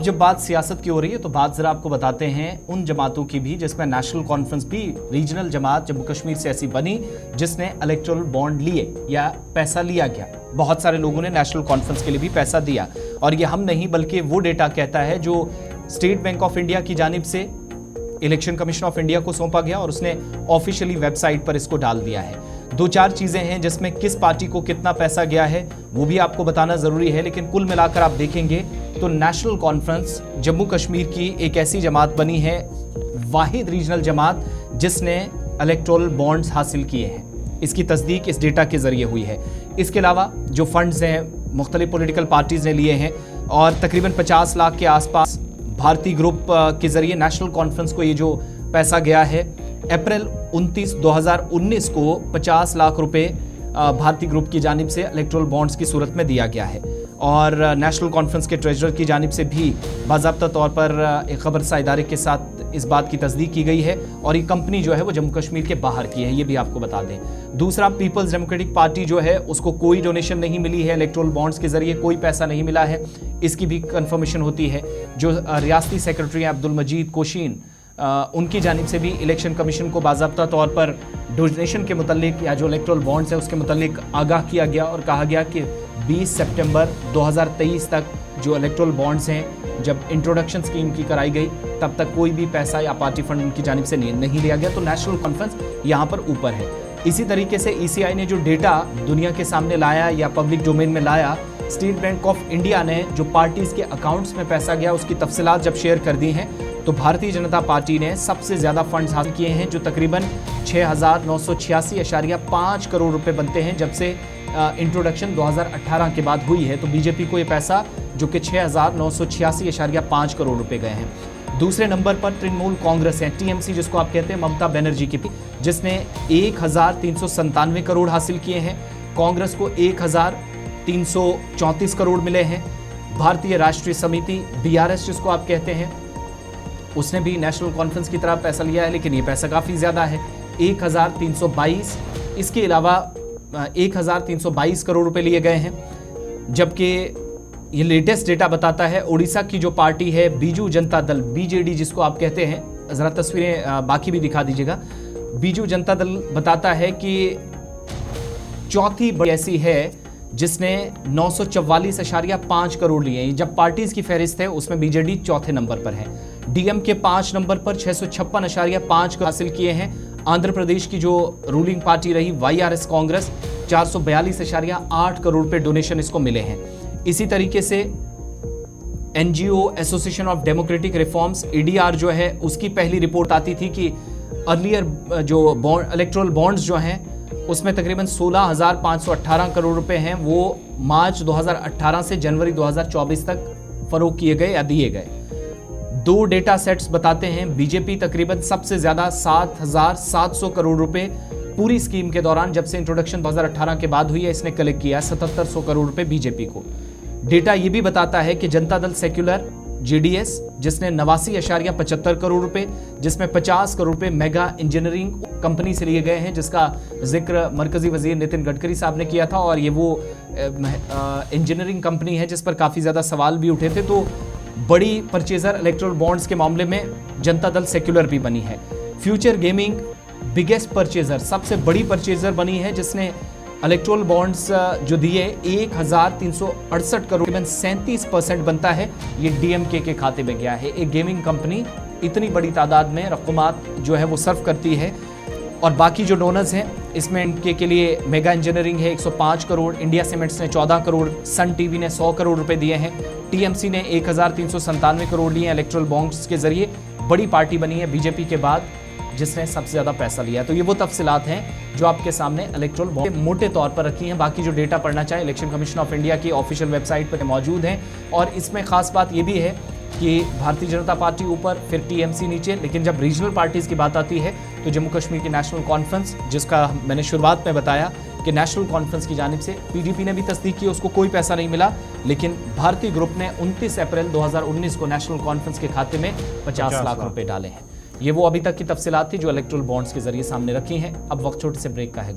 जब बात सियासत की हो रही है तो बात जरा आपको बताते हैं उन जमातों की भी जिसमें नेशनल कॉन्फ्रेंस भी रीजनल जमात जम्मू कश्मीर से ऐसी बनी जिसने इलेक्टोरल बॉन्ड लिए या पैसा लिया गया। बहुत सारे लोगों ने नेशनल कॉन्फ्रेंस के लिए भी पैसा दिया और ये हम नहीं बल्कि वो डेटा कहता है जो स्टेट बैंक ऑफ इंडिया की जानिब से इलेक्शन कमीशन ऑफ इंडिया को सौंपा गया और उसने ऑफिशियली वेबसाइट पर इसको डाल दिया है। दो चार चीजें हैं जिसमें किस पार्टी को कितना पैसा गया है वो भी आपको बताना जरूरी है, लेकिन कुल मिलाकर आप देखेंगे तो नेशनल कॉन्फ्रेंस जम्मू कश्मीर की एक ऐसी जमात बनी है, वाहिद रीजनल जमात जिसने इलेक्टोरल बॉन्ड्स हासिल किए हैं। इसकी तस्दीक इस डेटा के जरिए हुई है। इसके अलावा जो फंड्स हैं मुख्तलिफ पॉलिटिकल पार्टीज ने लिए हैं और तकरीबन 50 लाख के आसपास भारतीय ग्रुप के जरिए नेशनल कॉन्फ्रेंस को ये जो पैसा गया है, अप्रैल 29, 2019 को 50 लाख रुपए भारतीय ग्रुप की जानिब से इलेक्टोरल बॉन्ड्स की सूरत में दिया गया है और नेशनल कॉन्फ्रेंस के ट्रेजरर की जानिब से भी बाज़ाब्ता तौर पर एक खबरसा इदारे के साथ इस बात की तस्दीक की गई है और ये कंपनी जो है वो जम्मू कश्मीर के बाहर की है, ये भी आपको बता दें। दूसरा, पीपल्स डेमोक्रेटिक पार्टी जो है उसको कोई डोनेशन नहीं मिली है, इलेक्टोरल बॉन्ड्स के जरिए कोई पैसा नहीं मिला है, इसकी भी कंफर्मेशन होती है। जो रियासती सेक्रेटरी हैं अब्दुल मजीद कोशीन, उनकी जानिब से भी इलेक्शन कमीशन को बाज़ाब्ता तौर पर डोनेशन के मुतालिक या जो इलेक्टोरल बॉन्ड्स है उसके मुतालिक आगाह किया गया और कहा गया कि 20 सितंबर 2023 तक जो इलेक्टोरल बॉन्ड्स हैं, जब इंट्रोडक्शन स्कीम की कराई गई तब तक कोई भी पैसा या पार्टी फंड उनकी जानिब से नहीं लिया गया। तो नेशनल कॉन्फ्रेंस यहाँ पर ऊपर है। इसी तरीके से ECI ने जो डेटा दुनिया के सामने लाया या पब्लिक डोमेन में लाया, स्टेट बैंक ऑफ इंडिया ने जो पार्टीज के अकाउंट्स में पैसा गया उसकी तफसीलात जब शेयर कर दी हैं तो भारतीय जनता पार्टी ने सबसे ज़्यादा फंड्स हासिल किए हैं जो तकरीबन 6,986.5 करोड़ रुपए बनते हैं जब से इंट्रोडक्शन 2018 के बाद हुई है। तो बीजेपी को ये पैसा जो कि 6,986.5 करोड़ रुपए गए हैं। दूसरे नंबर पर तृणमूल कांग्रेस है, TMC जिसको आप कहते हैं, ममता बनर्जी की, जिसने 1,397 करोड़ हासिल किए हैं। कांग्रेस को 1,334 करोड़ मिले हैं। भारतीय राष्ट्रीय समिति BRS जिसको आप कहते हैं, उसने भी नेशनल कॉन्फ्रेंस की तरह पैसा लिया है, लेकिन ये पैसा काफ़ी ज़्यादा है, 1,322। इसके अलावा 1,322 करोड़ रुपए लिए गए हैं। जबकि ये लेटेस्ट डेटा बताता है उड़ीसा की जो पार्टी है बीजू जनता दल, BJD जिसको आप कहते हैं, ज़रा तस्वीरें बाकी भी दिखा दीजिएगा। बीजू जनता दल बताता है कि चौथी बड़ी ऐसी है जिसने 944.5 करोड़ लिए हैं। जब पार्टीज की फहरिस्त है उसमें BJD चौथे नंबर पर है। DMK 5 नंबर पर 656.5 हासिल किए हैं। आंध्र प्रदेश की जो रूलिंग पार्टी रही YRS कांग्रेस, 442.8 करोड़ रुपए डोनेशन इसको मिले हैं। इसी तरीके से NGO association of democratic reforms EDR जो है उसकी पहली रिपोर्ट आती थी कि अर्लियर जो इलेक्टोरल बॉन्ड्स जो हैं उसमें तकरीबन 16,518 करोड़ रुपए हैं, वो मार्च 2018 से जनवरी 2024 तक फरोख्त किए गए या दिए गए। दो डेटा सेट्स बताते हैं, बीजेपी तकरीबन सबसे ज्यादा 7,700 करोड़ रुपए पूरी स्कीम के दौरान जब से इंट्रोडक्शन 2018 के बाद हुई है इसने कलेक्ट किया 7,700 करोड़ रुपए बीजेपी को। डेटा ये भी बताता है कि जनता दल सेक्युलर JDS जिसने 89.75 करोड़ रुपए, जिसमें 50 करोड़ रुपए मेगा इंजीनियरिंग कंपनी से लिए गए हैं जिसका जिक्र मरकजी वजीर नितिन गडकरी साहब ने किया था और ये वो इंजीनियरिंग कंपनी है जिस पर काफ़ी ज़्यादा सवाल भी उठे थे। तो बड़ी परचेजर इलेक्टोरल बॉन्ड्स के मामले में जनता दल सेक्युलर भी बनी है। फ्यूचर गेमिंग बिगेस्ट परचेजर, सबसे बड़ी परचेजर बनी है जिसने इलेक्टोरल बॉन्ड्स जो दिए 1,368 करोड़, 37% बनता है ये DMK के खाते में गया है। एक गेमिंग कंपनी इतनी बड़ी तादाद में रकूमात जो है वो सर्व करती है। और बाकी जो डोनर्स हैं इसमें इनके के लिए मेगा इंजीनियरिंग है 105 करोड़, इंडिया सीमेंट्स ने 14 करोड़, सन टीवी ने 100 करोड़ रुपए दिए हैं, TMC ने 1,397 करोड़ लिए इलेक्टोरल बॉन्ड्स के जरिए। बड़ी पार्टी बनी है बीजेपी के बाद जिसने सबसे ज़्यादा पैसा लिया है। तो ये वो तफसीलात हैं जो आपके सामने इलेक्टोरल बॉन्ड मोटे तौर पर रखी हैं। बाकी जो डेटा पढ़ना चाहे इलेक्शन कमीशन ऑफ इंडिया की ऑफिशियल वेबसाइट पर मौजूद हैं। और इसमें खास बात ये भी है कि भारतीय जनता पार्टी ऊपर, फिर TMC नीचे, लेकिन जब रीजनल पार्टीज़ की बात आती है तो जम्मू कश्मीर की नेशनल कॉन्फ्रेंस, जिसका मैंने शुरुआत में बताया कि नेशनल कॉन्फ्रेंस की जानिब से PDP ने भी तस्दीक की, उसको कोई पैसा नहीं मिला, लेकिन भारतीय ग्रुप ने 29 अप्रैल 2019 को नेशनल कॉन्फ्रेंस के खाते में 50 लाख रुपए डाले हैं। ये वो अभी तक की तफसीलात थी जो इलेक्टोरल बॉन्ड्स के जरिए सामने रखी हैं। अब वक्त छोटे से ब्रेक का है।